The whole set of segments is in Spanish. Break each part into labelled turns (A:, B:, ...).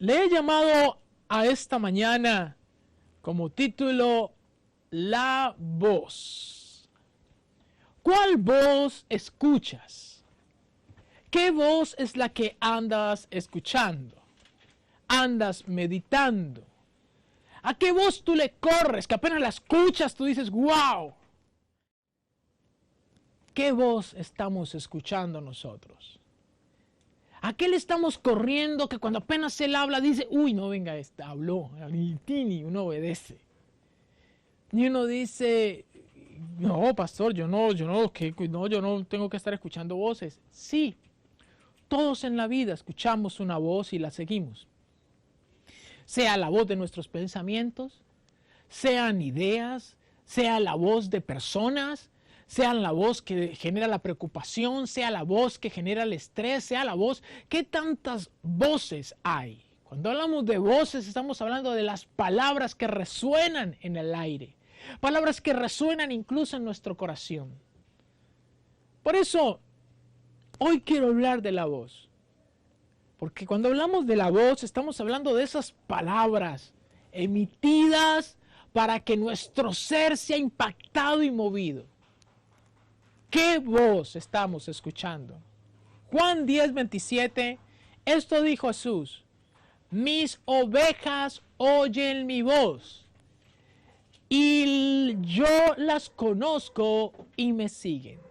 A: Le he llamado a esta mañana como título La voz. ¿Cuál voz escuchas? ¿Qué voz es la que andas escuchando? ¿Andas meditando? ¿A qué voz tú le corres? Que apenas la escuchas tú dices, wow. ¿Qué voz estamos escuchando nosotros? ¿A qué le estamos corriendo que cuando apenas él habla dice, uy, no venga, habló, y uno obedece? Y uno dice, no, pastor, yo no tengo que estar escuchando voces. Sí, todos en la vida escuchamos una voz y la seguimos. Sea la voz de nuestros pensamientos, sean ideas, sea la voz de personas, sea la voz que genera la preocupación, sea la voz que genera el estrés, sea la voz. ¿Qué tantas voces hay? Cuando hablamos de voces estamos hablando de las palabras que resuenan en el aire. Palabras que resuenan incluso en nuestro corazón. Por eso, hoy quiero hablar de la voz. Porque cuando hablamos de la voz estamos hablando de esas palabras emitidas para que nuestro ser sea impactado y movido. ¿Qué voz estamos escuchando? Juan 10:27, esto dijo Jesús: mis ovejas oyen mi voz, y yo las conozco y me siguen.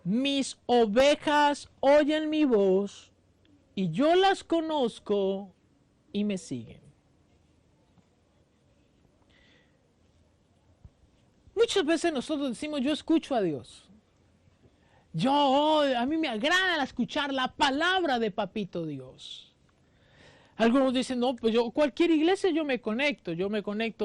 A: Mis ovejas oyen mi voz, y yo las conozco y me siguen. Muchas veces nosotros decimos, yo escucho a Dios. A mí me agrada escuchar la palabra de Papito Dios. Algunos dicen, no, pues cualquier iglesia yo me conecto,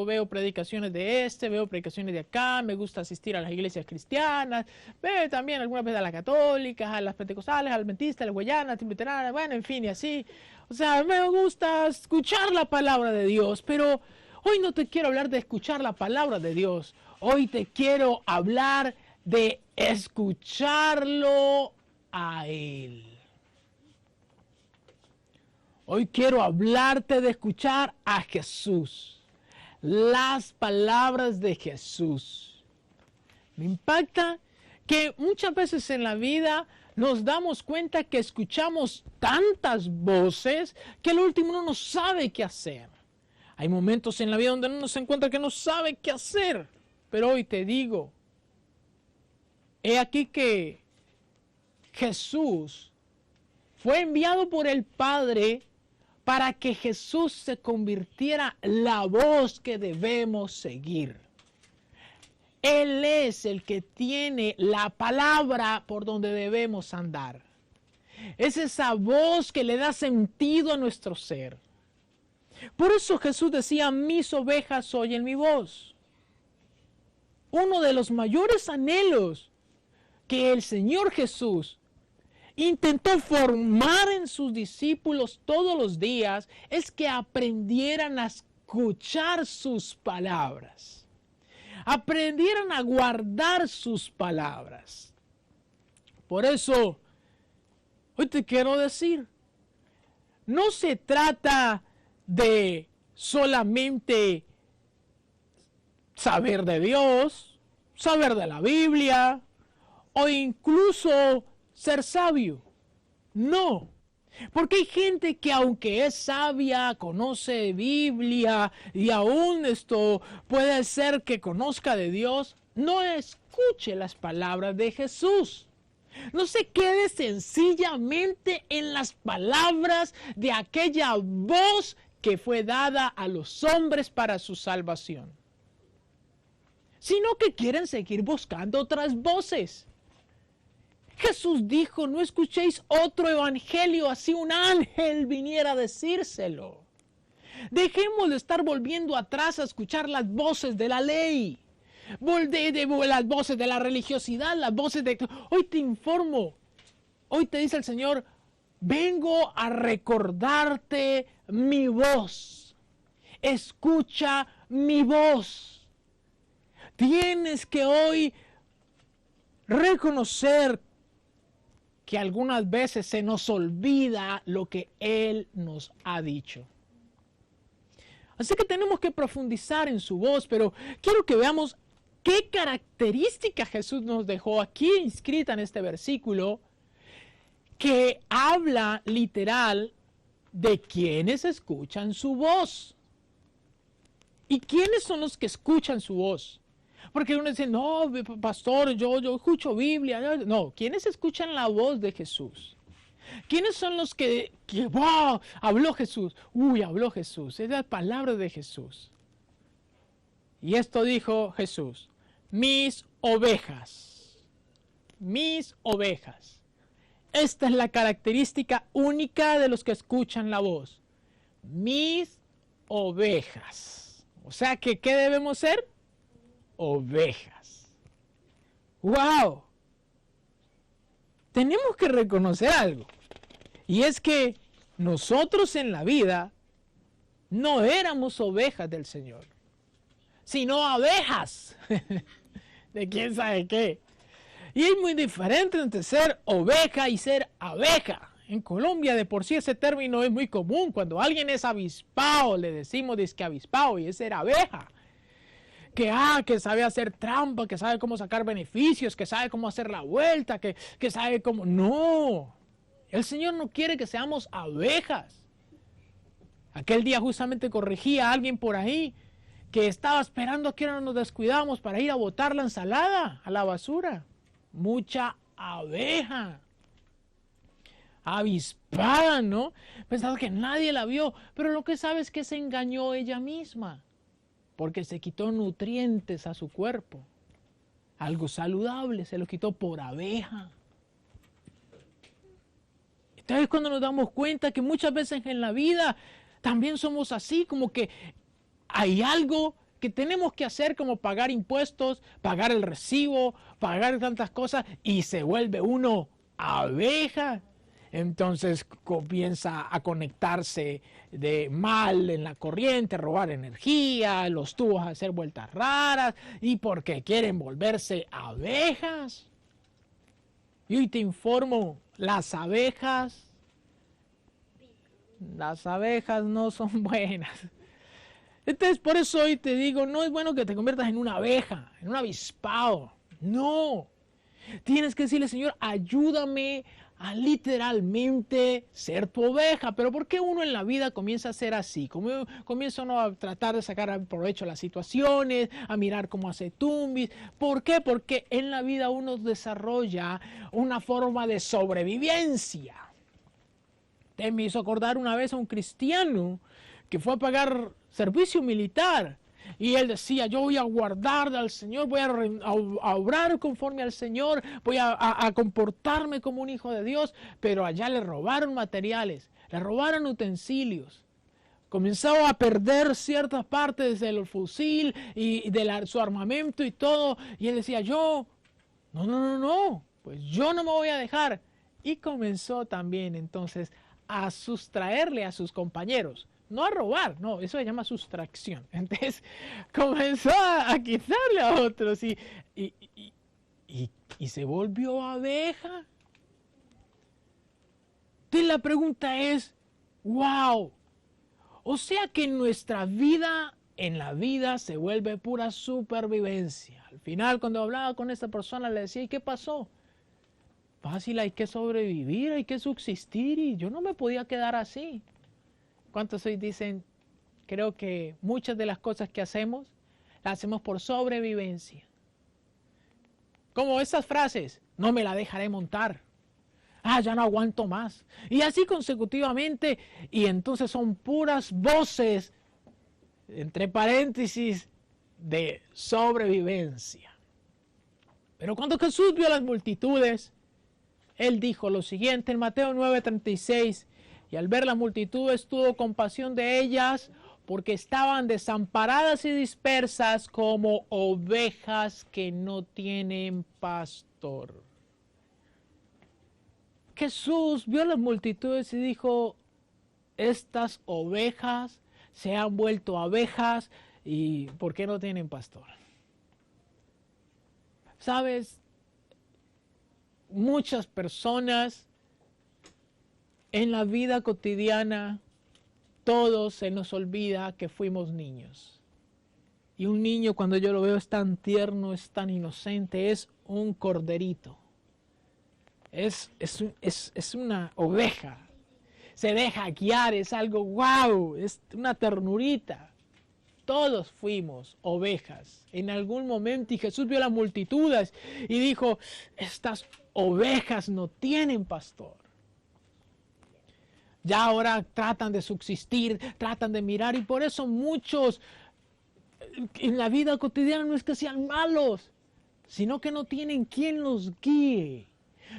A: veo predicaciones veo predicaciones de acá, me gusta asistir a las iglesias cristianas, veo también algunas veces a las católicas, a las pentecostales, a las adventistas, a las guayanas, tibetaranas, bueno, en fin, y así. O sea, me gusta escuchar la palabra de Dios, pero hoy no te quiero hablar de escuchar la palabra de Dios, hoy te quiero hablar de escucharlo a Él. Hoy quiero hablarte de escuchar a Jesús, las palabras de Jesús. Me impacta que muchas veces en la vida nos damos cuenta que escuchamos tantas voces que al último uno no sabe qué hacer. Hay momentos en la vida donde uno se encuentra que no sabe qué hacer, pero hoy te digo, he aquí que Jesús fue enviado por el Padre para que Jesús se convirtiera en la voz que debemos seguir. Él es el que tiene la palabra por donde debemos andar. Es esa voz que le da sentido a nuestro ser. Por eso Jesús decía, mis ovejas oyen mi voz. Uno de los mayores anhelos que el Señor Jesús intentó formar en sus discípulos todos los días es que aprendieran a escuchar sus palabras, aprendieran a guardar sus palabras. Por eso, hoy te quiero decir, no se trata de solamente saber de Dios, saber de la Biblia, o incluso ser sabio. No, porque hay gente que aunque es sabia, conoce Biblia y aún puede ser que conozca de Dios, no escuche las palabras de Jesús. No se quede sencillamente en las palabras de aquella voz que fue dada a los hombres para su salvación, sino que quieren seguir buscando otras voces. Jesús dijo, no escuchéis otro evangelio, así un ángel viniera a decírselo. Dejemos de estar volviendo atrás a escuchar las voces de la ley, las voces de la religiosidad, las voces de... Hoy te informo, hoy te dice el Señor, vengo a recordarte mi voz. Escucha mi voz. Tienes que hoy reconocer que algunas veces se nos olvida lo que Él nos ha dicho. Así que tenemos que profundizar en su voz, pero quiero que veamos qué características Jesús nos dejó aquí inscrita en este versículo, que habla literal de quienes escuchan su voz. ¿Y quiénes son los que escuchan su voz? Porque uno dice, no, pastor, yo escucho Biblia. No, ¿quiénes escuchan la voz de Jesús? ¿Quiénes son los que wow, habló Jesús? Uy, habló Jesús. Es la palabra de Jesús. Y esto dijo Jesús: mis ovejas. Mis ovejas. Esta es la característica única de los que escuchan la voz. Mis ovejas. O sea que, ¿qué debemos ser? Ovejas. ¡Wow! Tenemos que reconocer algo. Y es que nosotros en la vida no éramos ovejas del Señor, sino abejas de quién sabe qué. Y es muy diferente entre ser oveja y ser abeja. En Colombia de por sí ese término es muy común. Cuando alguien es avispado, le decimos dizque avispado, y es ser abeja. Que sabe hacer trampa, que sabe cómo sacar beneficios, que sabe cómo hacer la vuelta, que sabe cómo... No, el Señor no quiere que seamos abejas. Aquel día justamente corregía a alguien por ahí que estaba esperando a que ahora nos descuidamos para ir a botar la ensalada a la basura. Mucha abeja. Avispada, ¿no? Pensaba que nadie la vio, pero lo que sabe es que se engañó ella misma, porque se quitó nutrientes a su cuerpo. Algo saludable se lo quitó por abeja. Entonces cuando nos damos cuenta que muchas veces en la vida también somos así, como que hay algo que tenemos que hacer, como pagar impuestos, pagar el recibo, pagar tantas cosas, y se vuelve uno abeja. Entonces comienza a conectarse de mal en la corriente, robar energía, los tubos a hacer vueltas raras, y porque quieren volverse abejas. Y hoy te informo, las abejas no son buenas. Entonces por eso hoy te digo, no es bueno que te conviertas en una abeja, en un avispado. No. Tienes que decirle, Señor, ayúdame a literalmente ser tu oveja. Pero ¿por qué uno en la vida comienza a ser así? Comienza uno a tratar de sacar provecho a las situaciones, a mirar cómo hace tumbis. ¿Por qué? Porque en la vida uno desarrolla una forma de sobrevivencia. Te me hizo acordar una vez a un cristiano que fue a pagar servicio militar. Y él decía, yo voy a guardar al Señor, voy a obrar conforme al Señor, voy a comportarme como un hijo de Dios, pero allá le robaron materiales, le robaron utensilios. Comenzaba a perder ciertas partes del fusil y de su armamento y todo. Y él decía, no, pues yo no me voy a dejar. Y comenzó también entonces a sustraerle a sus compañeros. No a robar, no, eso se llama sustracción. Entonces comenzó a quitarle a otros y se volvió abeja. Entonces la pregunta es, wow, o sea que nuestra vida, en la vida se vuelve pura supervivencia. Al final cuando hablaba con esta persona le decía, ¿y qué pasó? Fácil, hay que sobrevivir, hay que subsistir y yo no me podía quedar así. ¿Cuántos hoy dicen, creo que muchas de las cosas que hacemos, las hacemos por sobrevivencia? Como esas frases, no me la dejaré montar. Ya no aguanto más. Y así consecutivamente, y entonces son puras voces, entre paréntesis, de sobrevivencia. Pero cuando Jesús vio las multitudes, Él dijo lo siguiente en Mateo 9:36, y al ver las multitudes tuvo compasión de ellas, porque estaban desamparadas y dispersas como ovejas que no tienen pastor. Jesús vio las multitudes y dijo, estas ovejas se han vuelto abejas y ¿por qué no tienen pastor? ¿Sabes? muchas personas en la vida cotidiana, todos se nos olvida que fuimos niños. Y un niño, cuando yo lo veo, es tan tierno, es tan inocente, es un corderito. Es una oveja. Se deja guiar, es algo wow, es una ternurita. Todos fuimos ovejas en algún momento, y Jesús vio las multitudes y dijo, estas ovejas no tienen pastor. Ya ahora tratan de subsistir, tratan de mirar, y por eso muchos en la vida cotidiana no es que sean malos, sino que no tienen quien los guíe,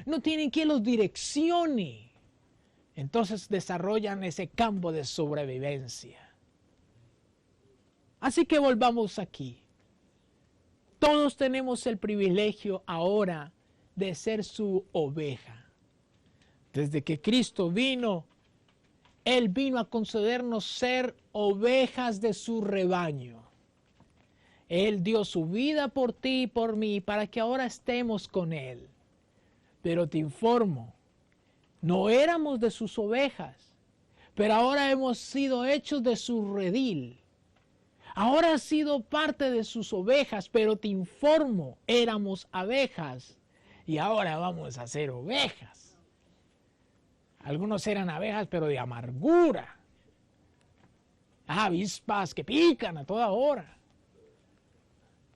A: no tienen quien los direccione. Entonces desarrollan ese campo de sobrevivencia. Así que volvamos aquí. Todos tenemos el privilegio ahora de ser su oveja. Desde que Cristo vino, Él vino a concedernos ser ovejas de su rebaño. Él dio su vida por ti y por mí para que ahora estemos con Él. Pero te informo, no éramos de sus ovejas, pero ahora hemos sido hechos de su redil. Ahora has sido parte de sus ovejas, pero te informo, éramos abejas y ahora vamos a ser ovejas. Algunos eran abejas, pero de amargura. Avispas que pican a toda hora,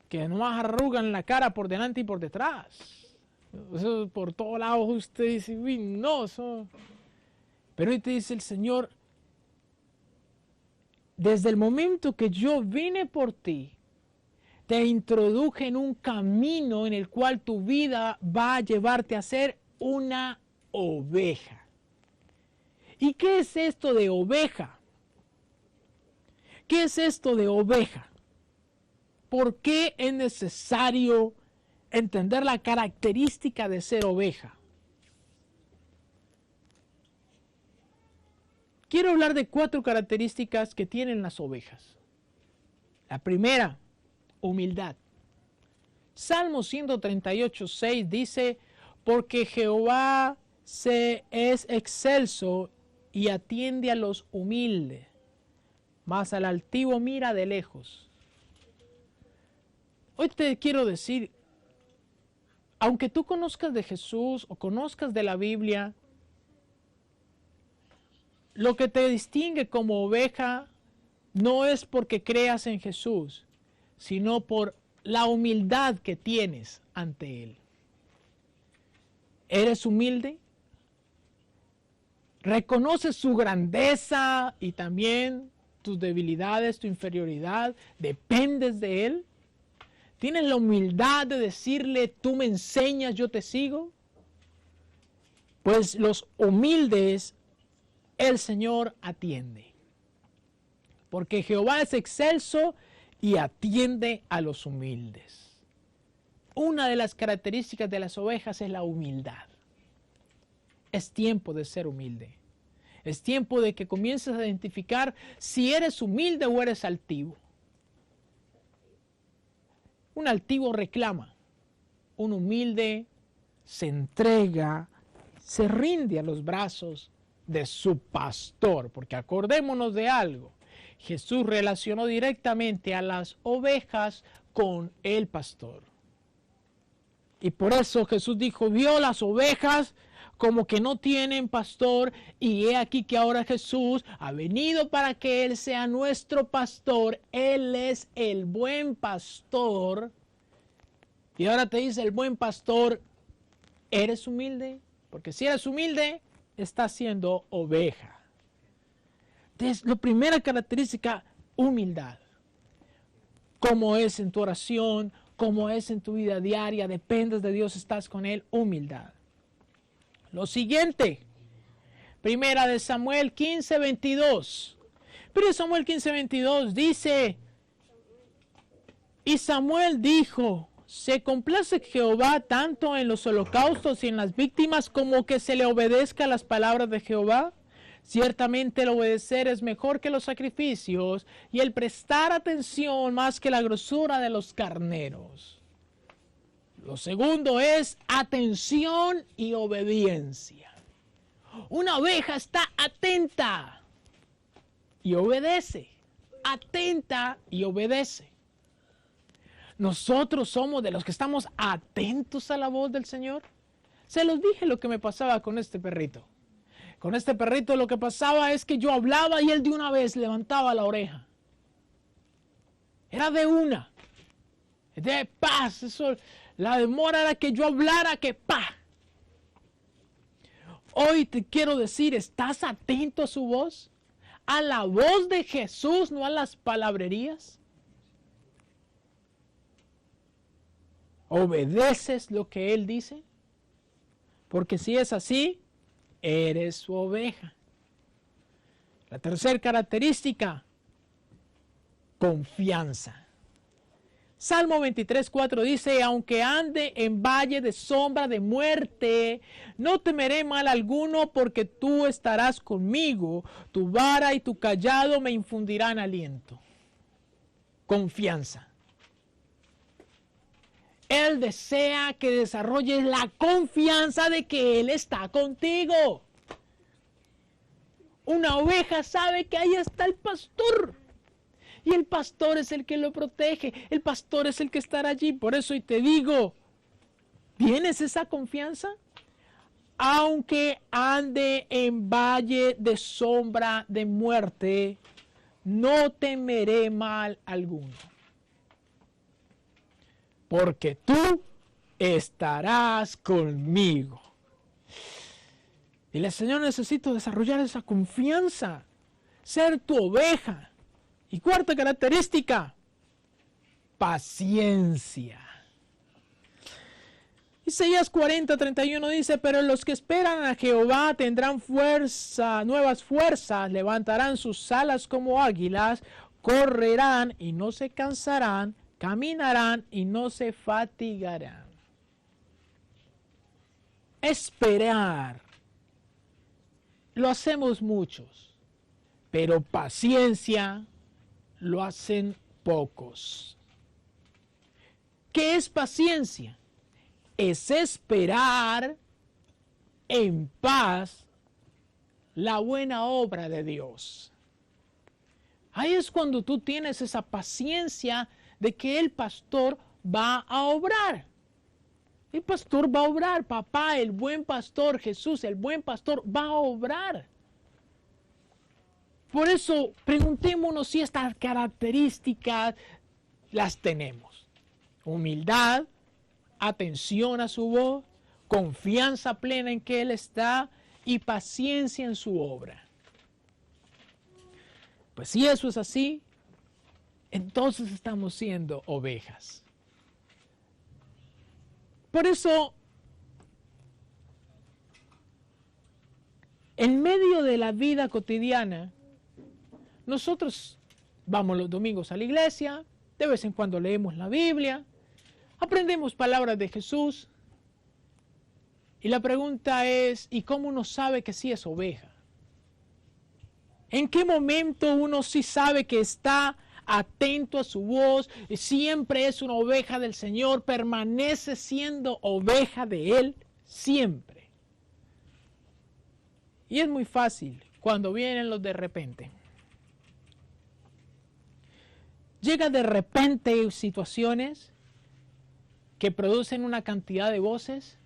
A: que nomás arrugan la cara por delante y por detrás. Eso por todos lados usted dice, uy, no, eso. Pero hoy te dice el Señor, desde el momento que yo vine por ti, te introduje en un camino en el cual tu vida va a llevarte a ser una oveja. ¿Y qué es esto de oveja? ¿Qué es esto de oveja? ¿Por qué es necesario entender la característica de ser oveja? Quiero hablar de 4 características que tienen las ovejas. La primera, humildad. Salmo 138:6 dice, porque Jehová es excelso y atiende a los humildes, mas al altivo mira de lejos. Hoy te quiero decir, aunque tú conozcas de Jesús o conozcas de la Biblia, lo que te distingue como oveja no es porque creas en Jesús, sino por la humildad que tienes ante Él. ¿Eres humilde? ¿Reconoces su grandeza y también tus debilidades, tu inferioridad? ¿Dependes de Él? ¿Tienes la humildad de decirle, tú me enseñas, yo te sigo? Pues los humildes el Señor atiende. Porque Jehová es excelso y atiende a los humildes. Una de las características de las ovejas es la humildad. Es tiempo de ser humilde. Es tiempo de que comiences a identificar si eres humilde o eres altivo. Un altivo reclama. Un humilde se entrega, se rinde a los brazos de su pastor, porque acordémonos de algo, Jesús relacionó directamente a las ovejas con el pastor. Y por eso Jesús dijo, vio las ovejas como que no tienen pastor, y he aquí que ahora Jesús ha venido para que Él sea nuestro pastor. Él es el buen pastor. Y ahora te dice el buen pastor, ¿eres humilde? Porque si eres humilde, estás siendo oveja. Entonces, la primera característica, humildad. Cómo es en tu oración, cómo es en tu vida diaria, dependes de Dios, estás con Él, humildad. Lo siguiente, primera de Samuel 15:22. Pero Samuel 15:22 dice, y Samuel dijo, se complace Jehová tanto en los holocaustos y en las víctimas como que se le obedezca las palabras de Jehová. Ciertamente el obedecer es mejor que los sacrificios y el prestar atención más que la grosura de los carneros. Lo segundo es atención y obediencia. Una oveja está atenta y obedece. Atenta y obedece. Nosotros somos de los que estamos atentos a la voz del Señor. Se los dije lo que me pasaba con este perrito. Con este perrito lo que pasaba es que yo hablaba y él de una vez levantaba la oreja. Era de una. De paz. Eso, la demora era que yo hablara que pa. Hoy te quiero decir, ¿estás atento a su voz? A la voz de Jesús, no a las palabrerías. ¿Obedeces lo que Él dice? Porque si es así, eres su oveja. La tercera característica, confianza. Salmo 23:4 dice, aunque ande en valle de sombra de muerte, no temeré mal alguno porque tú estarás conmigo, tu vara y tu cayado me infundirán aliento. Confianza. Él desea que desarrolles la confianza de que Él está contigo. Una oveja sabe que ahí está el pastor. Y el pastor es el que lo protege. El pastor es el que estará allí. Por eso hoy te digo, ¿tienes esa confianza? Aunque ande en valle de sombra de muerte, no temeré mal alguno. Porque tú estarás conmigo. Dile, Señor, necesito desarrollar esa confianza, ser tu oveja. Y cuarta característica, paciencia. Isaías 40:31 dice, pero los que esperan a Jehová tendrán fuerza, nuevas fuerzas, levantarán sus alas como águilas, correrán y no se cansarán, caminarán y no se fatigarán. Esperar. Lo hacemos muchos, pero paciencia lo hacen pocos. ¿Qué es paciencia? Es esperar en paz la buena obra de Dios. Ahí es cuando tú tienes esa paciencia de que el pastor va a obrar. El pastor va a obrar, papá, el buen pastor, Jesús, el buen pastor va a obrar. Por eso preguntémonos si estas características las tenemos. Humildad, atención a su voz, confianza plena en que Él está y paciencia en su obra. Pues si eso es así, entonces estamos siendo ovejas. Por eso, en medio de la vida cotidiana, nosotros vamos los domingos a la iglesia, de vez en cuando leemos la Biblia, aprendemos palabras de Jesús. Y la pregunta es, ¿y cómo uno sabe que sí es oveja? ¿En qué momento uno sí sabe que está atento a su voz, siempre es una oveja del Señor, permanece siendo oveja de Él siempre? Y es muy fácil cuando vienen los de repente. Llega de repente situaciones que producen una cantidad de voces.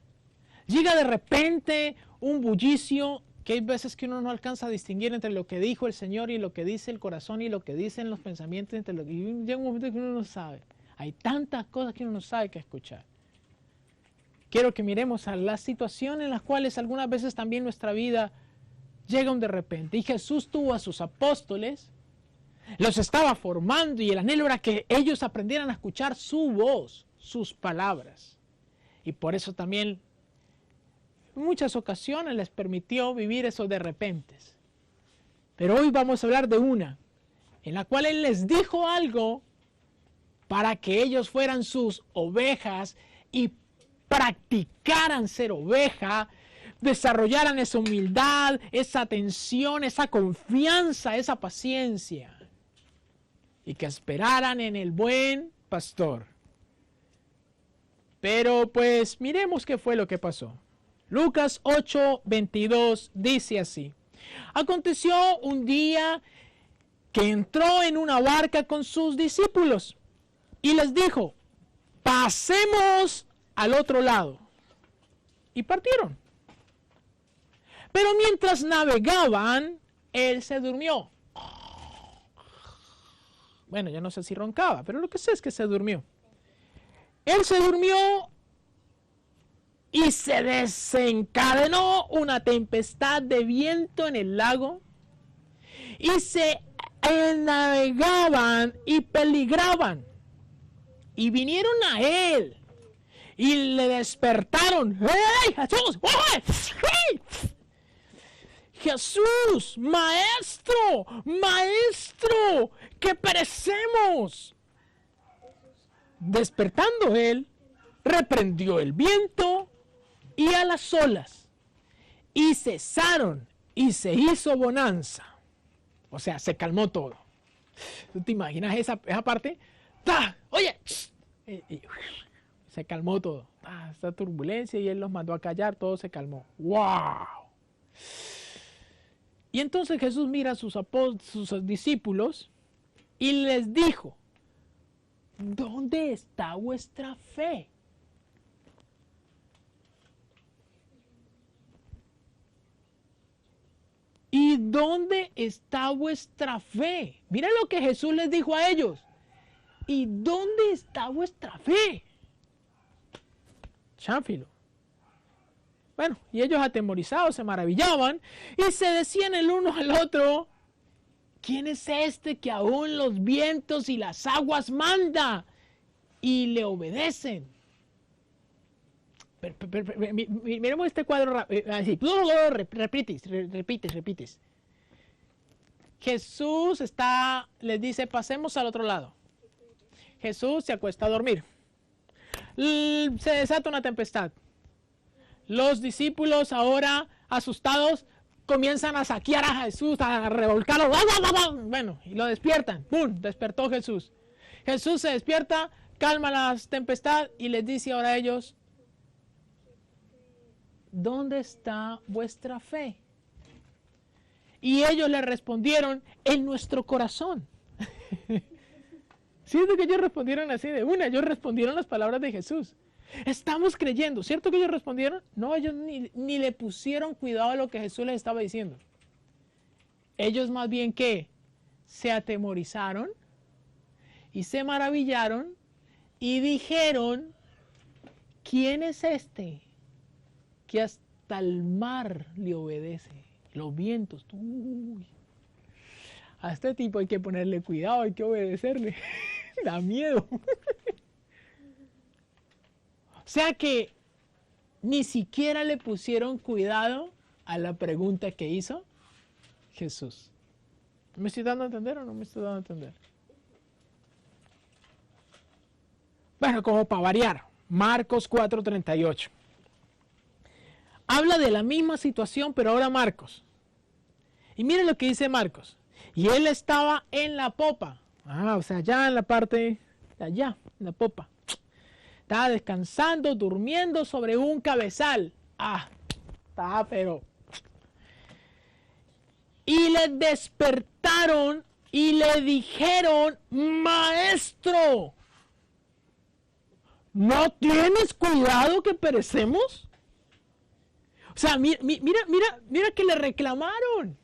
A: Llega de repente un bullicio que hay veces que uno no alcanza a distinguir entre lo que dijo el Señor y lo que dice el corazón y lo que dicen los pensamientos. Y llega un momento que uno no sabe. Hay tantas cosas que uno no sabe qué escuchar. Quiero que miremos a las situaciones en las cuales algunas veces también nuestra vida llega de repente. Y Jesús tuvo a sus apóstoles, los estaba formando y el anhelo era que ellos aprendieran a escuchar su voz, sus palabras. Y por eso también en muchas ocasiones les permitió vivir esos de repentes. Pero hoy vamos a hablar de una en la cual Él les dijo algo para que ellos fueran sus ovejas y practicaran ser oveja, desarrollaran esa humildad, esa atención, esa confianza, esa paciencia, y que esperaran en el buen pastor. Pero pues miremos qué fue lo que pasó. Lucas 8:22 dice así. Aconteció un día que entró en una barca con sus discípulos y les dijo, pasemos al otro lado. Y partieron. Pero mientras navegaban, él se durmió. Bueno, ya no sé si roncaba, pero lo que sé es que se durmió. Él se durmió y se desencadenó una tempestad de viento en el lago y se navegaban y peligraban. Y vinieron a él y le despertaron. ¡Hey, Jesús! ¡Hey! Jesús, maestro, maestro, que perecemos. Despertando él, reprendió el viento y a las olas, y cesaron, y se hizo bonanza. O sea, se calmó todo. ¿Tú te imaginas esa parte? ¡Tá! Oye, se calmó todo. Esta turbulencia y él los mandó a callar, todo se calmó. ¡Wow! Y entonces Jesús mira a sus discípulos y les dijo, ¿dónde está vuestra fe? ¿Y dónde está vuestra fe? Mira lo que Jesús les dijo a ellos. ¿Y dónde está vuestra fe? Chanfilo. Bueno, y ellos atemorizados se maravillaban y se decían el uno al otro, ¿quién es este que aún los vientos y las aguas manda y le obedecen? Miremos este cuadro así. Repites. Jesús les dice, pasemos al otro lado. Jesús se acuesta a dormir. Se desata una tempestad. Los discípulos ahora asustados comienzan a saquear a Jesús, a revolcarlo. Bueno, y lo despiertan. ¡Pum! Despertó Jesús. Jesús se despierta, calma la tempestad y les dice ahora a ellos, ¿dónde está vuestra fe? Y ellos le respondieron, en nuestro corazón. ¿Cierto que ellos respondieron así de una? Ellos respondieron las palabras de Jesús. Estamos creyendo. ¿Cierto que ellos respondieron? No, ellos ni le pusieron cuidado a lo que Jesús les estaba diciendo. Ellos más bien que se atemorizaron y se maravillaron y dijeron, ¿quién es este que hasta el mar le obedece? Los vientos. Uy, a este tipo hay que ponerle cuidado, hay que obedecerle. Da miedo. O sea que ni siquiera le pusieron cuidado a la pregunta que hizo Jesús. ¿Me estoy dando a entender o no me estoy dando a entender? Bueno, como para variar, Marcos 4:38. Habla de la misma situación, pero ahora Marcos. Y miren lo que dice Marcos. Y él estaba en la popa. O sea, ya en la parte de allá, en la popa. Estaba descansando, durmiendo sobre un cabezal. Estaba pero... Y le despertaron y le dijeron, maestro, ¿no tienes cuidado que perecemos? O sea, mira que le reclamaron.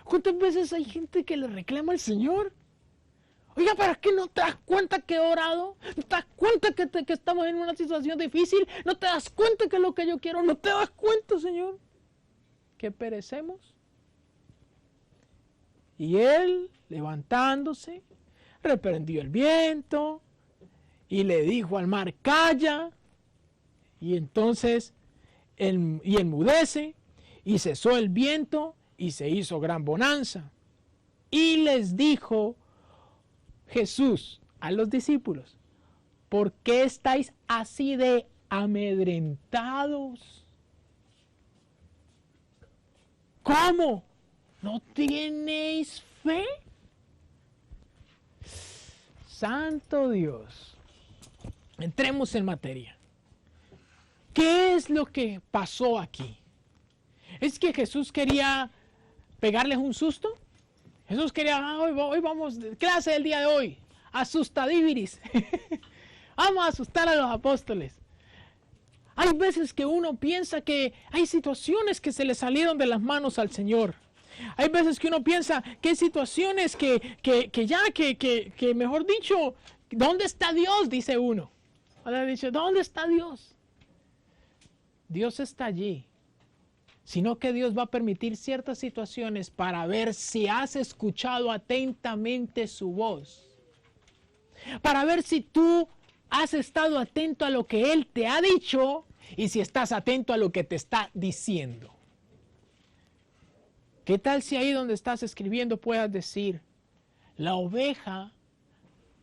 A: ¿Cuántas veces hay gente que le reclama al Señor? Oiga, ¿para qué no te das cuenta que he orado? ¿No te das cuenta que estamos en una situación difícil? ¿No te das cuenta que es lo que yo quiero? ¿No te das cuenta, Señor, que perecemos? Y él, levantándose, reprendió el viento y le dijo al mar, calla. Y entonces, y enmudece, y cesó el viento, y se hizo gran bonanza. Y les dijo Jesús a los discípulos, ¿por qué estáis así de amedrentados? ¿Cómo? ¿No tenéis fe? Santo Dios. entremos en materia. ¿Qué es lo que pasó aquí? ¿Es que Jesús quería pegarles un susto? Jesús quería, hoy vamos, clase del día de hoy, asustadiviris. Vamos a asustar a los apóstoles. Hay veces que uno piensa que hay situaciones que se le salieron de las manos al Señor. Hay veces que uno piensa que hay situaciones que mejor dicho, ¿dónde está Dios? Dice uno. Ahora dice, ¿dónde está Dios? Dios está allí. Sino que Dios va a permitir ciertas situaciones para ver si has escuchado atentamente su voz. Para ver si tú has estado atento a lo que Él te ha dicho y si estás atento a lo que te está diciendo. ¿Qué tal si ahí donde estás escribiendo puedas decir, la oveja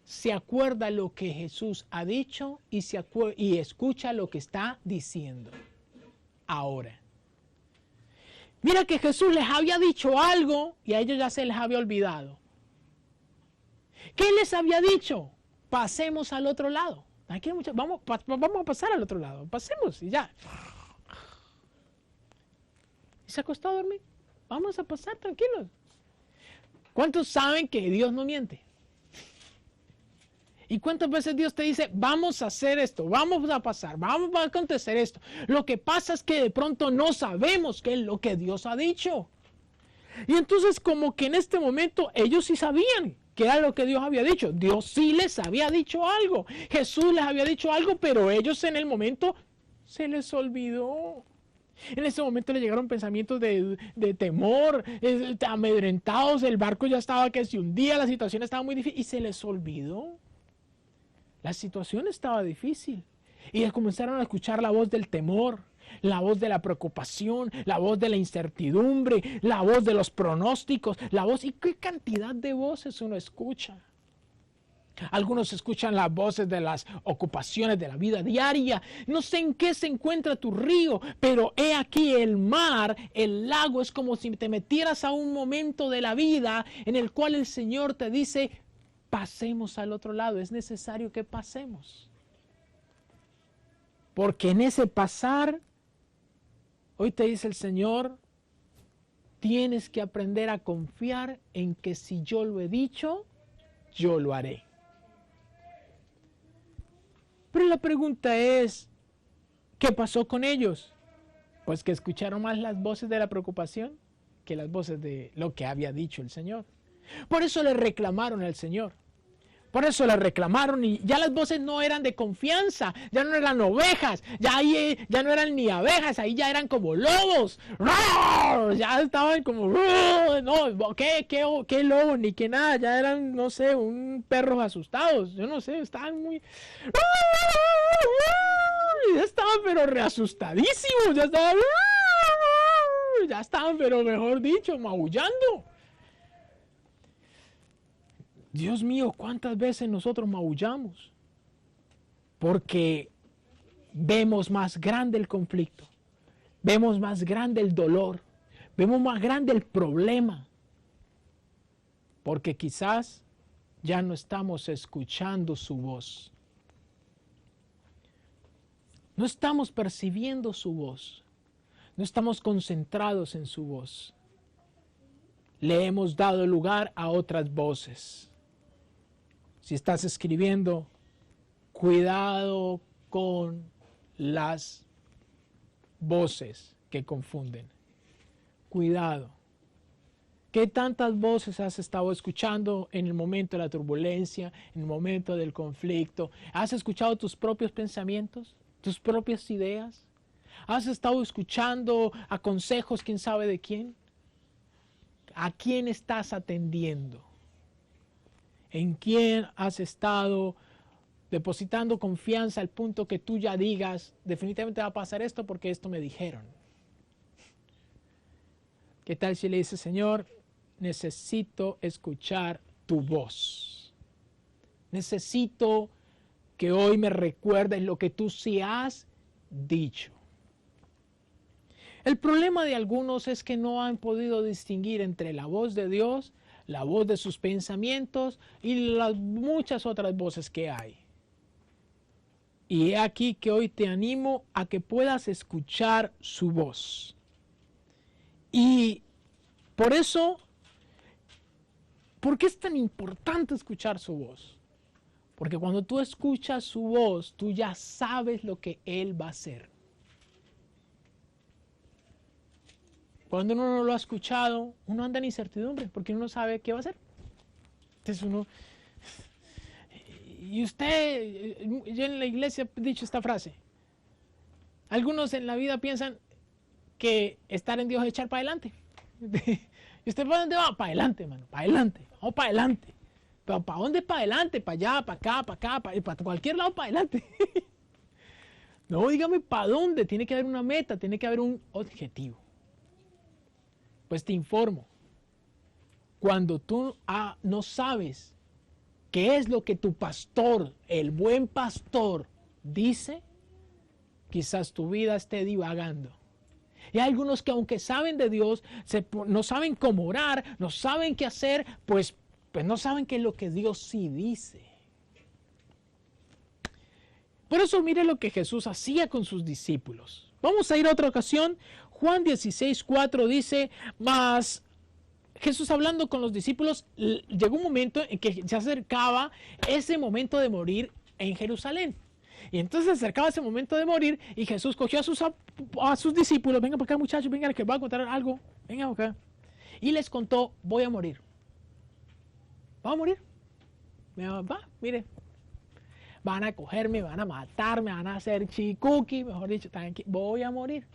A: se acuerda lo que Jesús ha dicho y escucha lo que está diciendo ahora? Mira que Jesús les había dicho algo y a ellos ya se les había olvidado. ¿Qué les había dicho? Pasemos al otro lado. Aquí vamos a pasar al otro lado. Pasemos y ya. ¿Y se acostó a dormir? Vamos a pasar tranquilos. ¿Cuántos saben que Dios no miente? ¿Y cuántas veces Dios te dice, vamos a hacer esto, vamos a pasar, vamos a acontecer esto? Lo que pasa es que de pronto no sabemos qué es lo que Dios ha dicho. Y entonces como que en este momento ellos sí sabían qué era lo que Dios había dicho. Dios sí les había dicho algo. Jesús les había dicho algo, pero ellos en el momento se les olvidó. En ese momento le llegaron pensamientos de temor, amedrentados, el barco ya estaba que se hundía, la situación estaba muy difícil y se les olvidó. La situación estaba difícil y comenzaron a escuchar la voz del temor, la voz de la preocupación, la voz de la incertidumbre, la voz de los pronósticos, la voz, y qué cantidad de voces uno escucha. Algunos escuchan las voces de las ocupaciones de la vida diaria. No sé en qué se encuentra tu río, pero he aquí el mar, el lago, es como si te metieras a un momento de la vida en el cual el Señor te dice, pasemos al otro lado, es necesario que pasemos. Porque en ese pasar, hoy te dice el Señor, tienes que aprender a confiar en que si yo lo he dicho, yo lo haré. Pero la pregunta es, ¿qué pasó con ellos? Pues que escucharon más las voces de la preocupación que las voces de lo que había dicho el Señor. Por eso le reclamaron al Señor. Por eso le reclamaron y ya las voces no eran de confianza, ya no eran ovejas, ya no eran ni abejas, ahí ya eran como lobos. ¡Rar! Ya estaban como, no, ¿qué lobos? Ni que nada, ya eran, no sé, un perros asustados, yo no sé, estaban muy... Ya estaban pero reasustadísimos, ya estaban pero mejor dicho, maullando. Dios mío, ¿cuántas veces nosotros maullamos? Porque vemos más grande el conflicto, vemos más grande el dolor, vemos más grande el problema. Porque quizás ya no estamos escuchando su voz. No estamos percibiendo su voz. No estamos concentrados en su voz. Le hemos dado lugar a otras voces. Si estás escribiendo, cuidado con las voces que confunden. Cuidado. ¿Qué tantas voces has estado escuchando en el momento de la turbulencia, en el momento del conflicto? ¿Has escuchado tus propios pensamientos, tus propias ideas? ¿Has estado escuchando a consejos, quién sabe de quién? ¿A quién estás atendiendo? ¿En quién has estado depositando confianza al punto que tú ya digas, definitivamente va a pasar esto porque esto me dijeron? ¿Qué tal si le dices, Señor, necesito escuchar tu voz? Necesito que hoy me recuerdes lo que tú sí has dicho. El problema de algunos es que no han podido distinguir entre la voz de Dios, la voz de sus pensamientos y las muchas otras voces que hay. Y he aquí que hoy te animo a que puedas escuchar su voz. Y por eso, ¿por qué es tan importante escuchar su voz? Porque cuando tú escuchas su voz, tú ya sabes lo que Él va a hacer. Cuando uno no lo ha escuchado, uno anda en incertidumbre, porque uno no sabe qué va a hacer. Entonces uno... Y usted, yo en la iglesia he dicho esta frase. Algunos en la vida piensan que estar en Dios es echar para adelante. ¿Y usted para dónde va? Para adelante, hermano, para adelante. Vamos para adelante. ¿Pero para dónde para adelante? Para allá, para acá, para cualquier lado para adelante. No, dígame para dónde. Tiene que haber una meta, tiene que haber un objetivo. Pues te informo. Cuando tú no sabes qué es lo que tu pastor, el buen pastor, dice, quizás tu vida esté divagando. Y hay algunos que aunque saben de Dios, no saben cómo orar, no saben qué hacer, pues no saben qué es lo que Dios sí dice. Por eso mire lo que Jesús hacía con sus discípulos. Vamos a ir a otra ocasión. Juan 16:4 dice, mas Jesús hablando con los discípulos, llegó un momento en que se acercaba ese momento de morir en Jerusalén. Y entonces se acercaba ese momento de morir y Jesús cogió a sus discípulos, vengan para acá muchachos, vengan que les voy a contar algo, vengan acá. Y les contó, voy a morir. ¿Va a morir? Mire, van a cogerme, van a matarme, van a hacer chicuki, mejor dicho, voy a morir.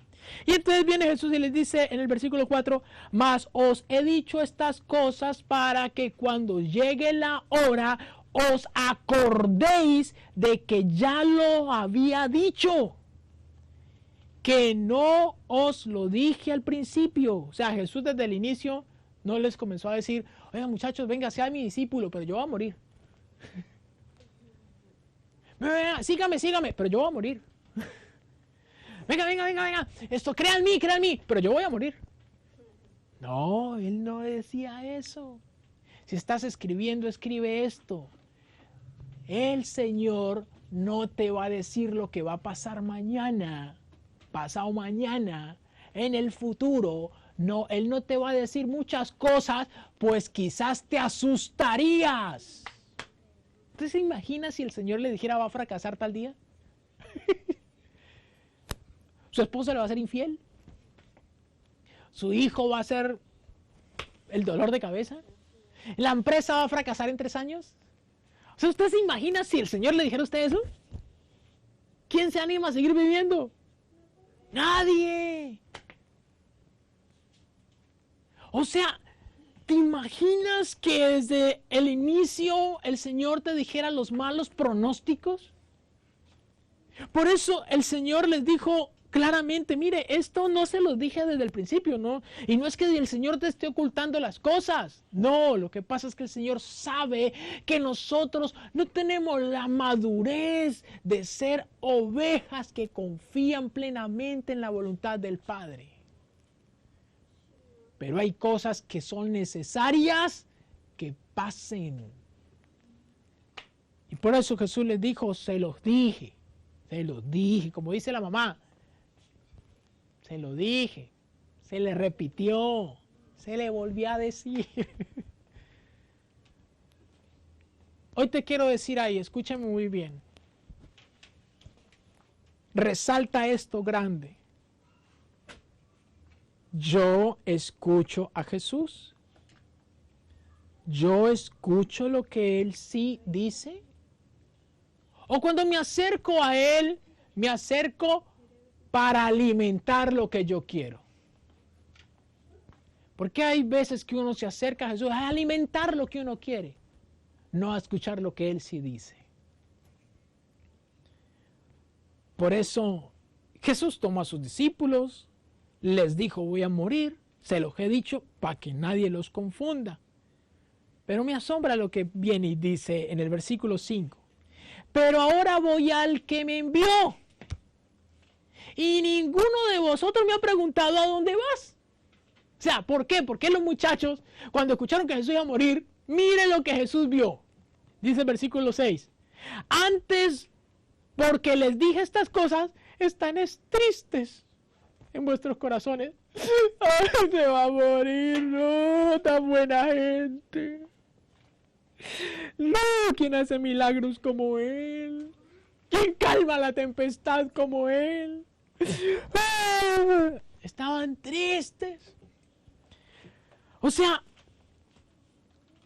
A: Y entonces viene Jesús y les dice en el versículo 4, mas os he dicho estas cosas para que cuando llegue la hora os acordéis de que ya lo había dicho, que no os lo dije al principio. O sea, Jesús desde el inicio no les comenzó a decir, oigan muchachos, venga, sea mi discípulo, pero yo voy a morir. Venga, sígame, pero yo voy a morir. Venga. Esto, crea en mí, pero yo voy a morir. No, Él no decía eso. Si estás escribiendo, escribe esto. El Señor no te va a decir lo que va a pasar mañana, pasado mañana, en el futuro. No, Él no te va a decir muchas cosas, pues quizás te asustarías. ¿Usted se imagina si el Señor le dijera va a fracasar tal día? ¿Su esposa le va a ser infiel? ¿Su hijo va a ser el dolor de cabeza? ¿La empresa va a fracasar en 3 años? O sea, ¿usted se imagina si el Señor le dijera a usted eso? ¿Quién se anima a seguir viviendo? Nadie. O sea, ¿te imaginas que desde el inicio el Señor te dijera los malos pronósticos? Por eso el Señor les dijo claramente, mire, esto no se lo dije desde el principio, ¿no? Y no es que el Señor te esté ocultando las cosas. No, lo que pasa es que el Señor sabe que nosotros no tenemos la madurez de ser ovejas que confían plenamente en la voluntad del Padre. Pero hay cosas que son necesarias que pasen. Y por eso Jesús les dijo, se los dije, como dice la mamá. Se lo dije, se le repitió, se le volvió a decir. Hoy te quiero decir ahí, escúchame muy bien. Resalta esto grande. Yo escucho a Jesús. Yo escucho lo que Él sí dice. O cuando me acerco a Él, me acerco para alimentar lo que yo quiero. Porque hay veces que uno se acerca a Jesús a alimentar lo que uno quiere, no a escuchar lo que Él sí dice. Por eso Jesús tomó a sus discípulos, les dijo voy a morir, se los he dicho para que nadie los confunda. Pero me asombra lo que viene y dice en el versículo 5. Pero ahora voy al que me envió. Y ninguno de vosotros me ha preguntado a dónde vas. O sea, ¿por qué? Porque los muchachos, cuando escucharon que Jesús iba a morir, miren lo que Jesús vio. Dice el versículo 6. Antes porque les dije estas cosas, están tristes en vuestros corazones. ¡Ay, se va a morir! ¡No! ¡Tan buena gente! ¡No! ¿Quién hace milagros como Él? ¿Quién calma la tempestad como Él? ¡Ah! Estaban tristes. O sea,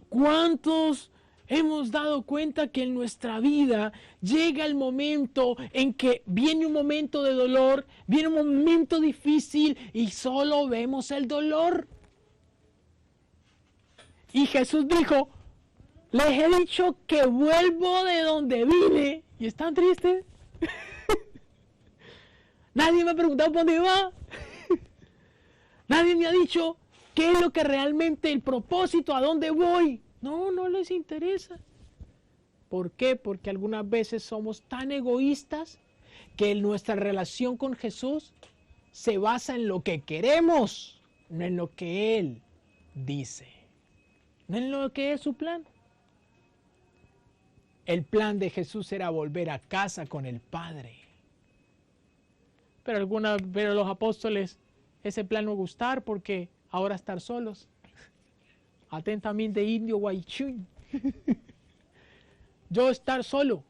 A: ¿cuántos hemos dado cuenta que en nuestra vida llega el momento en que viene un momento de dolor, viene un momento difícil y solo vemos el dolor? Y Jesús dijo, les he dicho que vuelvo de donde vine. ¿Y están tristes? Nadie me ha preguntado por dónde va. Nadie me ha dicho qué es lo que realmente el propósito, a dónde voy. No, no les interesa. ¿Por qué? Porque algunas veces somos tan egoístas que nuestra relación con Jesús se basa en lo que queremos, no en lo que Él dice, no en lo que es su plan. El plan de Jesús era volver a casa con el Padre. Pero los apóstoles, ese plan no gustar porque ahora estar solos. Atentamente indio Guaychun. Yo estar solo.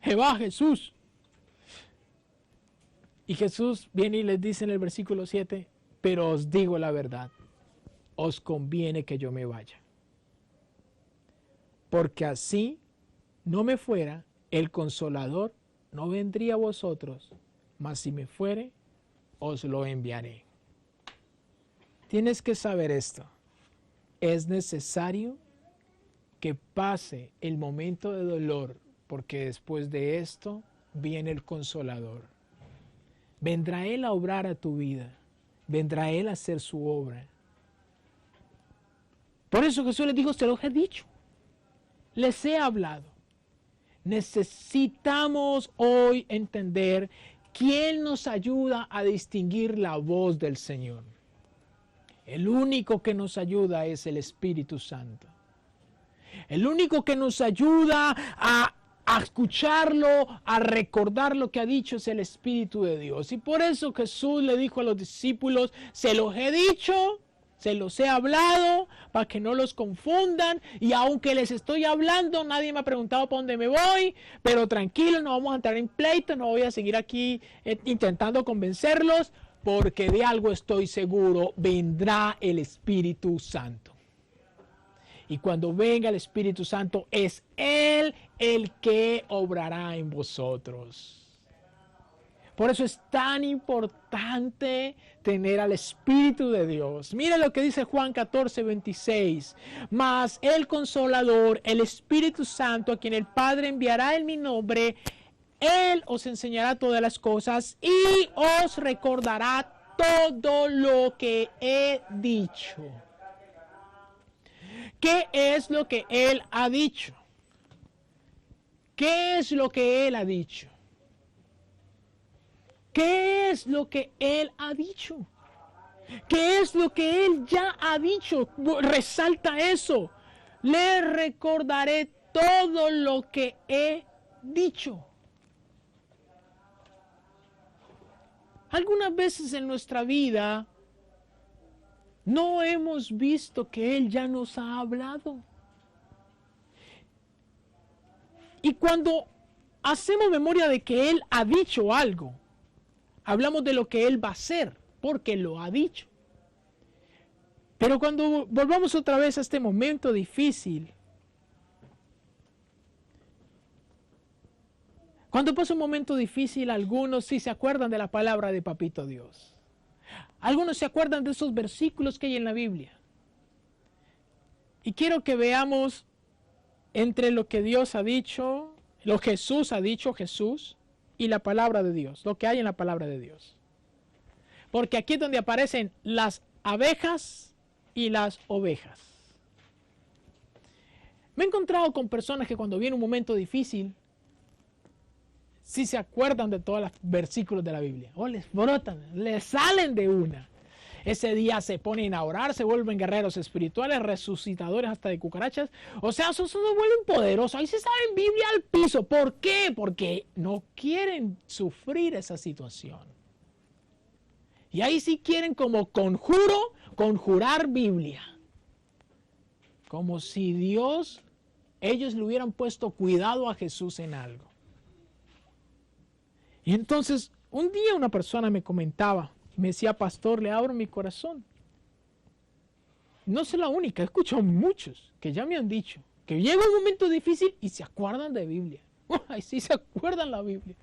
A: Jehová Jesús. Y Jesús viene y les dice en el versículo 7, pero os digo la verdad, os conviene que yo me vaya. Porque así no me fuera, el Consolador no vendría a vosotros, mas si me fuere, os lo enviaré. Tienes que saber esto. Es necesario que pase el momento de dolor, porque después de esto viene el Consolador. Vendrá Él a obrar a tu vida. Vendrá Él a hacer su obra. Por eso Jesús les dijo, se los he dicho. Les he hablado. Necesitamos hoy entender quién nos ayuda a distinguir la voz del Señor. El único que nos ayuda es el Espíritu Santo. El único que nos ayuda a escucharlo, a recordar lo que ha dicho es el Espíritu de Dios. Y por eso Jesús le dijo a los discípulos, se los he dicho, se los he hablado, para que no los confundan. Y aunque les estoy hablando, nadie me ha preguntado para dónde me voy, pero tranquilo, no vamos a entrar en pleito, no voy a seguir aquí intentando convencerlos, porque de algo estoy seguro, vendrá el Espíritu Santo. Y cuando venga el Espíritu Santo, es Él el que obrará en vosotros. Por eso es tan importante tener al Espíritu de Dios. Mira lo que dice Juan 14:26. Mas el Consolador, el Espíritu Santo, a quien el Padre enviará en mi nombre, Él os enseñará todas las cosas y os recordará todo lo que he dicho. ¿Qué es lo que Él ha dicho? ¿Qué es lo que Él ha dicho? ¿Qué es lo que Él ha dicho? ¿Qué es lo que Él ya ha dicho? Resalta eso. Le recordaré todo lo que he dicho. Algunas veces en nuestra vida no hemos visto que Él ya nos ha hablado. Y cuando hacemos memoria de que Él ha dicho algo, hablamos de lo que Él va a hacer, porque lo ha dicho. Pero cuando volvamos otra vez a este momento difícil, cuando pasa un momento difícil, algunos sí se acuerdan de la palabra de Papito Dios. Algunos se acuerdan de esos versículos que hay en la Biblia. Y quiero que veamos entre lo que Dios ha dicho, lo que Jesús ha dicho, Jesús, y la palabra de Dios, lo que hay en la palabra de Dios. Porque aquí es donde aparecen las abejas y las ovejas. Me he encontrado con personas que cuando viene un momento difícil, sí se acuerdan de todos los versículos de la Biblia. O les brotan, les salen de una. ese día se ponen a orar, se vuelven guerreros espirituales, resucitadores hasta de cucarachas. O sea, esos se vuelven poderosos. Ahí se saben Biblia al piso. ¿Por qué? Porque no quieren sufrir esa situación. Y ahí sí quieren como conjurar Biblia. Como si ellos le hubieran puesto cuidado a Jesús en algo. Y entonces, un día una persona me comentaba, me decía, pastor, le abro mi corazón. No soy la única, he escuchado muchos que ya me han dicho que llega un momento difícil y se acuerdan de Biblia. Ay, sí se acuerdan la Biblia.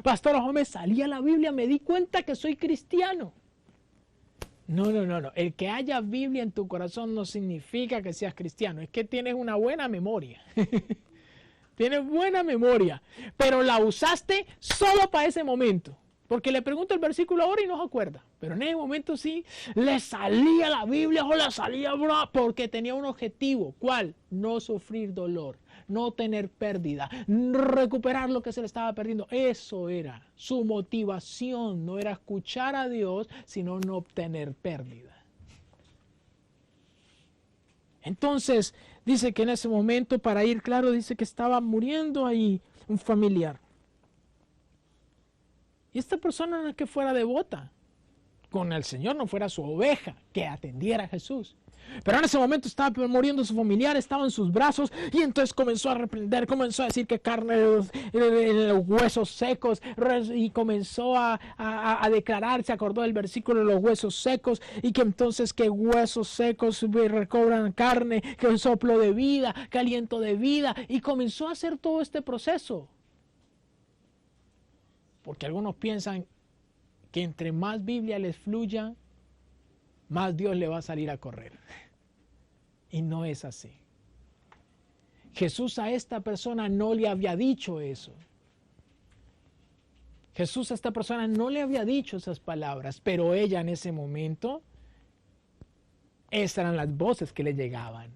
A: Pastor, ojo, me salía la Biblia, me di cuenta que soy cristiano. No. El que haya Biblia en tu corazón no significa que seas cristiano. Es que tienes una buena memoria. Tienes buena memoria. Pero la usaste solo para ese momento. Porque le pregunto el versículo ahora y no se acuerda. Pero en ese momento sí le salía la Biblia o la salía porque tenía un objetivo. ¿Cuál? No sufrir dolor. No tener pérdida. Recuperar lo que se le estaba perdiendo. Eso era su motivación. No era escuchar a Dios, sino no obtener pérdida. Entonces, dice que en ese momento, para ir claro, dice que estaba muriendo ahí un familiar. Y esta persona no es que fuera devota con el Señor, no fuera su oveja que atendiera a Jesús. Pero en ese momento estaba muriendo su familiar, estaba en sus brazos y entonces comenzó a reprender, comenzó a decir que carne de los huesos secos y comenzó a declarar, se acordó del versículo de los huesos secos y que entonces que huesos secos recobran carne, que un soplo de vida, que aliento de vida y comenzó a hacer todo este proceso. Porque algunos piensan que entre más Biblia les fluya, más Dios le va a salir a correr. Y no es así. Jesús a esta persona no le había dicho eso. Jesús a esta persona no le había dicho esas palabras, pero ella en ese momento, esas eran las voces que le llegaban.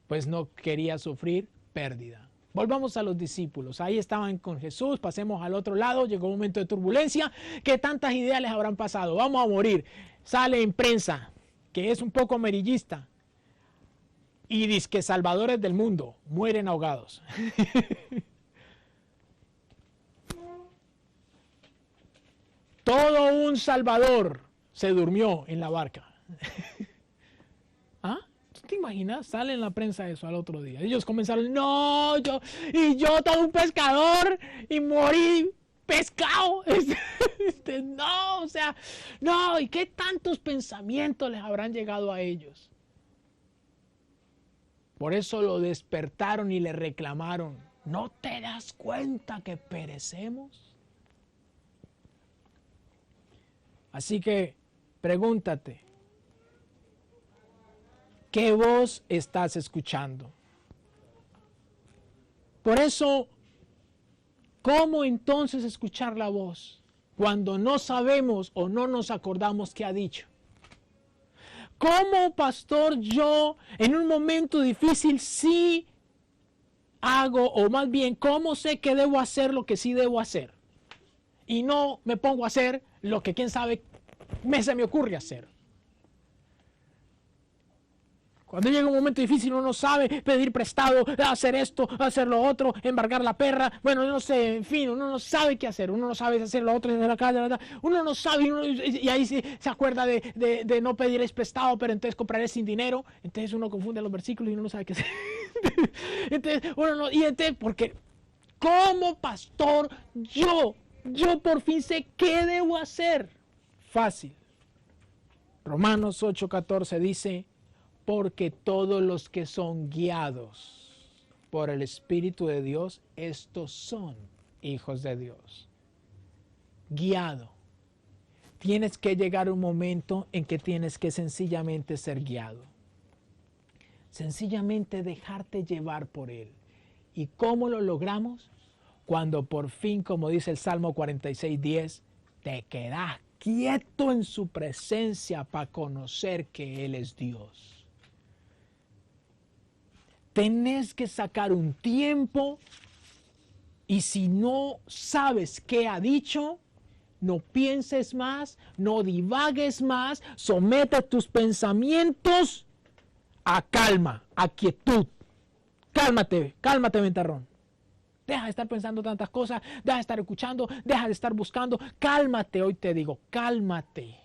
A: Pues no quería sufrir pérdida. Volvamos a los discípulos. Ahí estaban con Jesús. Pasemos al otro lado. Llegó un momento de turbulencia. ¿Qué tantas ideas les habrán pasado? Vamos a morir. Sale en prensa, que es un poco amarillista. Y dice que salvadores del mundo mueren ahogados. Todo un salvador se durmió en la barca. ¿Ah? ¿Te imaginas? Sale en la prensa eso al otro día. Ellos comenzaron, yo todo un pescador y morí pescado. No, o sea, no, ¿y qué tantos pensamientos les habrán llegado a ellos? Por eso lo despertaron y le reclamaron, ¿no te das cuenta que perecemos? Así que, pregúntate, ¿qué voz estás escuchando? Por eso, ¿cómo entonces escuchar la voz cuando no sabemos o no nos acordamos qué ha dicho? ¿Cómo, pastor, yo en un momento difícil sí hago, o más bien, cómo sé que debo hacer lo que sí debo hacer? Y no me pongo a hacer lo que quién sabe se me ocurre hacer. Cuando llega un momento difícil uno no sabe pedir prestado, hacer esto, hacer lo otro, embargar la perra, bueno, no sé, en fin, uno no sabe qué hacer, uno no sabe hacer lo otro desde la calle, uno no sabe, y ahí se acuerda de no pedir prestado, pero entonces compraré sin dinero, entonces uno confunde los versículos y uno no sabe qué hacer. Entonces, uno no, y entonces, porque como pastor, yo por fin sé qué debo hacer. Fácil. Romanos 8:14 dice, porque todos los que son guiados por el Espíritu de Dios, estos son hijos de Dios. Guiado. Tienes que llegar a un momento en que tienes que sencillamente ser guiado. Sencillamente dejarte llevar por Él. ¿Y cómo lo logramos? Cuando por fin, como dice el Salmo 46:10, te quedas quieto en su presencia para conocer que Él es Dios. Tenés que sacar un tiempo y si no sabes qué ha dicho, no pienses más, no divagues más, somete tus pensamientos a calma, a quietud. Cálmate, cálmate, ventarrón. Deja de estar pensando tantas cosas, deja de estar escuchando, deja de estar buscando. Cálmate, hoy te digo, cálmate.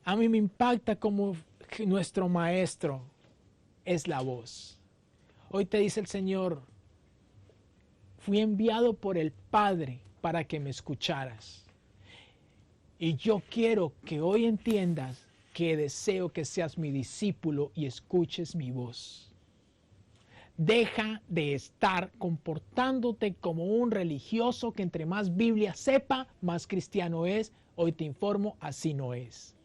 A: A mí me impacta como nuestro maestro es la voz. Hoy te dice el Señor, fui enviado por el Padre para que me escucharas. Y yo quiero que hoy entiendas que deseo que seas mi discípulo y escuches mi voz. Deja de estar comportándote como un religioso que entre más Biblia sepa, más cristiano es. Hoy te informo, así no es.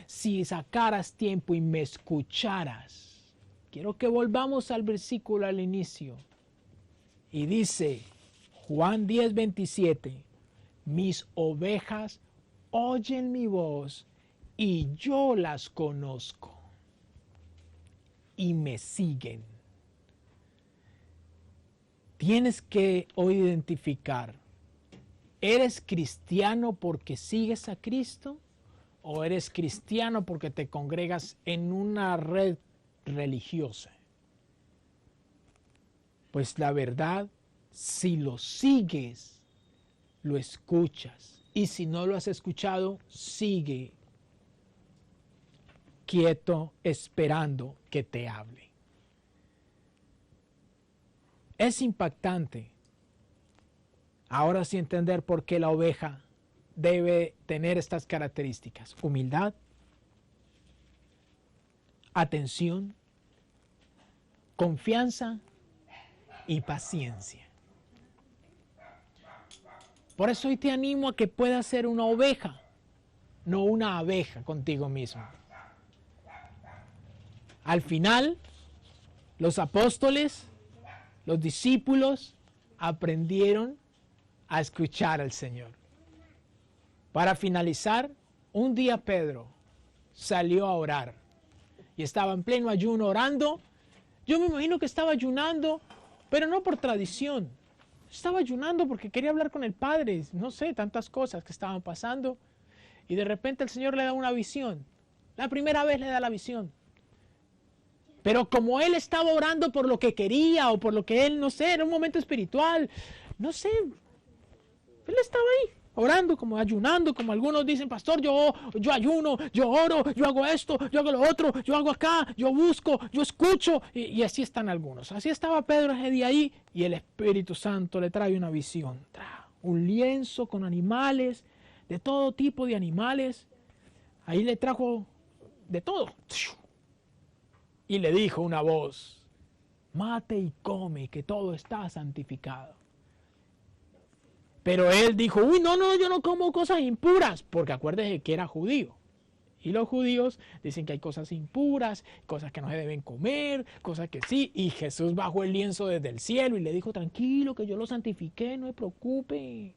A: Si sacaras tiempo y me escucharas, quiero que volvamos al versículo al inicio. Y dice, Juan 10:27, mis ovejas oyen mi voz y yo las conozco y me siguen. Tienes que hoy identificar, ¿eres cristiano porque sigues a Cristo? ¿O eres cristiano porque te congregas en una red religiosa? Pues la verdad, si lo sigues, lo escuchas. Y si no lo has escuchado, sigue quieto esperando que te hable. Es impactante ahora sí entender por qué la oveja debe tener estas características: humildad, atención, confianza y paciencia. Por eso hoy te animo a que puedas ser una oveja, no una abeja contigo mismo. Al final, los apóstoles, los discípulos aprendieron a escuchar al Señor. Para finalizar, un día Pedro salió a orar y estaba en pleno ayuno orando. Yo me imagino que estaba ayunando, pero no por tradición. Estaba ayunando porque quería hablar con el Padre, no sé, tantas cosas que estaban pasando. Y de repente el Señor le da una visión. La primera vez le da la visión. Pero como él estaba orando por lo que quería o por lo que él, no sé, era un momento espiritual, no sé, él estaba ahí orando, como ayunando, como algunos dicen, pastor, yo ayuno, yo oro, yo hago esto, yo hago lo otro, yo hago acá, yo busco, yo escucho, y así están algunos. Así estaba Pedro ese día ahí, y el Espíritu Santo le trae una visión, un lienzo con animales, de todo tipo de animales, ahí le trajo de todo. Y le dijo una voz, mate y come, que todo está santificado. Pero él dijo, uy, no, yo no como cosas impuras, porque acuérdese que era judío. Y los judíos dicen que hay cosas impuras, cosas que no se deben comer, cosas que sí. Y Jesús bajó el lienzo desde el cielo y le dijo, tranquilo, que yo lo santifiqué, no se preocupe.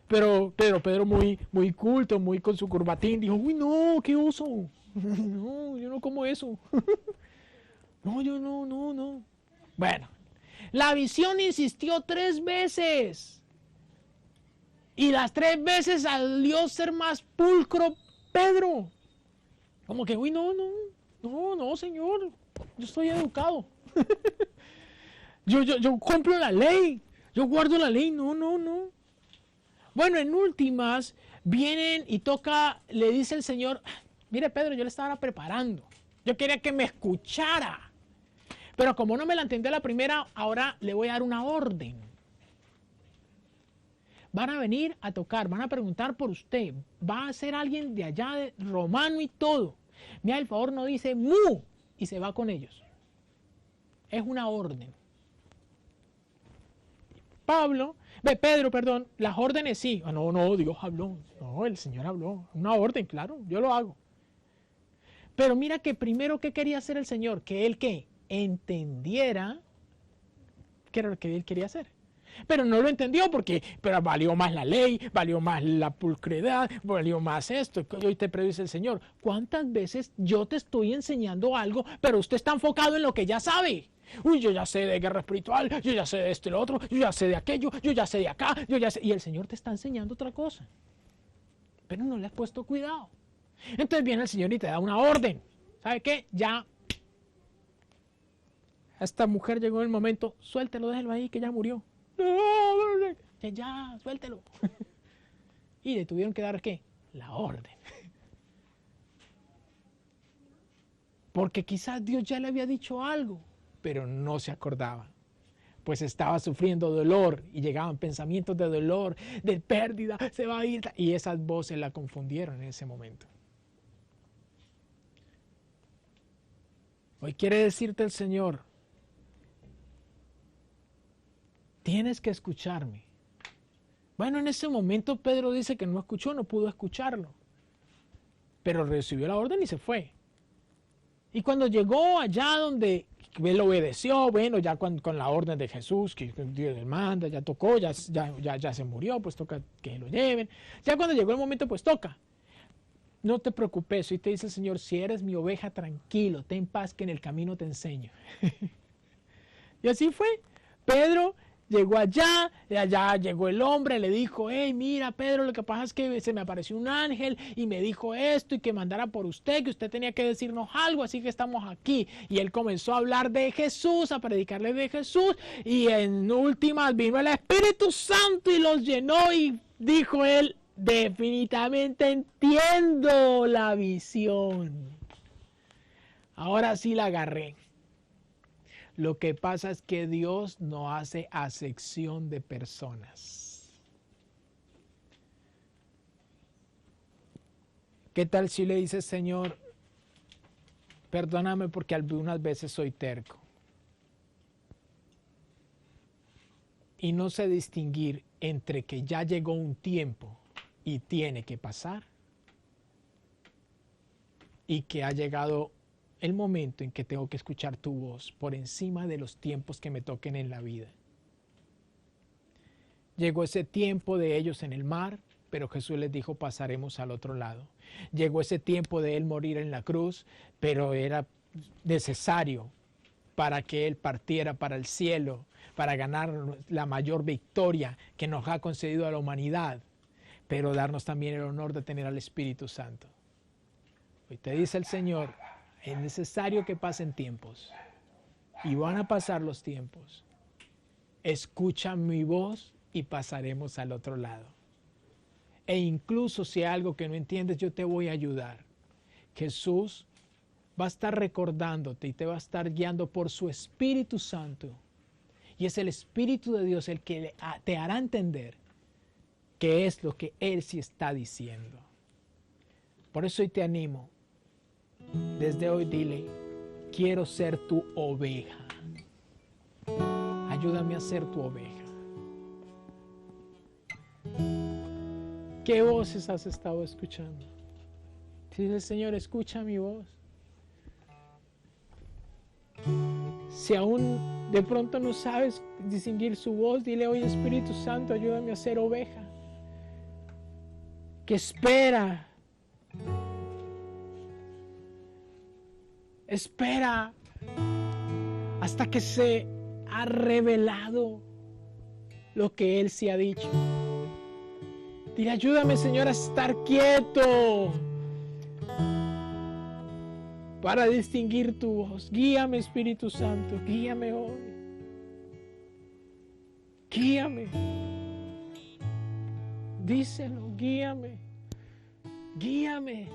A: Pero Pedro muy culto, muy con su curvatín, dijo, uy, no, qué oso. No, yo no como eso. No, yo no. Bueno, la visión insistió 3 veces. Y las 3 veces salió ser más pulcro Pedro. Como que, uy, no, Señor. Yo estoy educado. yo cumplo la ley. Yo guardo la ley. No. Bueno, en últimas, vienen y le dice el Señor, mire Pedro, yo le estaba preparando. Yo quería que me escuchara. Pero como no me la entendió la primera, ahora le voy a dar una orden. Van a venir a tocar, van a preguntar por usted. Va a ser alguien de allá, romano y todo. Mira, el favor no dice mu y se va con ellos. Es una orden. Pedro, las órdenes sí. No, Dios habló. No, el Señor habló. Una orden, claro, yo lo hago. Pero mira que primero, ¿qué quería hacer el Señor? Que él, ¿qué? Entendiera qué era lo que él quería hacer. Pero no lo entendió pero valió más la ley, valió más la pulcredad, valió más esto. Y hoy te predice el Señor, ¿cuántas veces yo te estoy enseñando algo, pero usted está enfocado en lo que ya sabe? Uy, yo ya sé de guerra espiritual, yo ya sé de esto y lo otro, yo ya sé de aquello, yo ya sé de acá, yo ya sé. Y el Señor te está enseñando otra cosa. Pero no le has puesto cuidado. Entonces viene el Señor y te da una orden. ¿Sabe qué? Ya. Esta mujer llegó en el momento, suéltelo, déjelo ahí, que ya murió. Ya, suéltelo. Y le tuvieron que dar, ¿qué? La orden. Porque quizás Dios ya le había dicho algo, pero no se acordaba. Pues estaba sufriendo dolor y llegaban pensamientos de dolor, de pérdida, se va a ir. Y esas voces la confundieron en ese momento. Hoy quiere decirte el Señor, tienes que escucharme. Bueno, en ese momento Pedro dice que no escuchó, no pudo escucharlo. Pero recibió la orden y se fue. Y cuando llegó allá donde él obedeció, bueno, ya con la orden de Jesús, que Dios le manda, ya tocó, ya se murió, pues toca que lo lleven. Ya cuando llegó el momento, pues toca. No te preocupes, y te dice el Señor, si eres mi oveja, tranquilo, ten paz que en el camino te enseño. Y así fue. Pedro llegó allá, y allá llegó el hombre, le dijo, hey, mira Pedro, lo que pasa es que se me apareció un ángel y me dijo esto y que mandara por usted, que usted tenía que decirnos algo, así que estamos aquí. Y él comenzó a hablar de Jesús, a predicarle de Jesús, y en últimas vino el Espíritu Santo y los llenó y dijo él, definitivamente entiendo la visión. Ahora sí la agarré. Lo que pasa es que Dios no hace acepción de personas. ¿Qué tal si le dices, Señor, perdóname porque algunas veces soy terco y no sé distinguir entre que ya llegó un tiempo y tiene que pasar y que ha llegado el momento en que tengo que escuchar tu voz por encima de los tiempos que me toquen en la vida? Llegó ese tiempo de ellos en el mar, pero Jesús les dijo, pasaremos al otro lado. Llegó ese tiempo de él morir en la cruz, pero era necesario para que él partiera para el cielo, para ganar la mayor victoria que nos ha concedido a la humanidad, pero darnos también el honor de tener al Espíritu Santo. Hoy te dice el Señor, es necesario que pasen tiempos y van a pasar los tiempos. Escucha mi voz y pasaremos al otro lado. E incluso si hay algo que no entiendes, yo te voy a ayudar. Jesús va a estar recordándote y te va a estar guiando por su Espíritu Santo. Y es el Espíritu de Dios el que te hará entender qué es lo que Él sí está diciendo. Por eso hoy te animo. Desde hoy dile, quiero ser tu oveja. Ayúdame a ser tu oveja. ¿Qué voces has estado escuchando? Dice el Señor, escucha mi voz. Si aún de pronto no sabes distinguir su voz, dile, oye Espíritu Santo, ayúdame a ser oveja. Que espera. Espera hasta que se ha revelado lo que Él sí ha dicho. Dile, ayúdame Señor a estar quieto para distinguir tu voz. Guíame Espíritu Santo, guíame hoy. Guíame. Díselo, guíame. Guíame.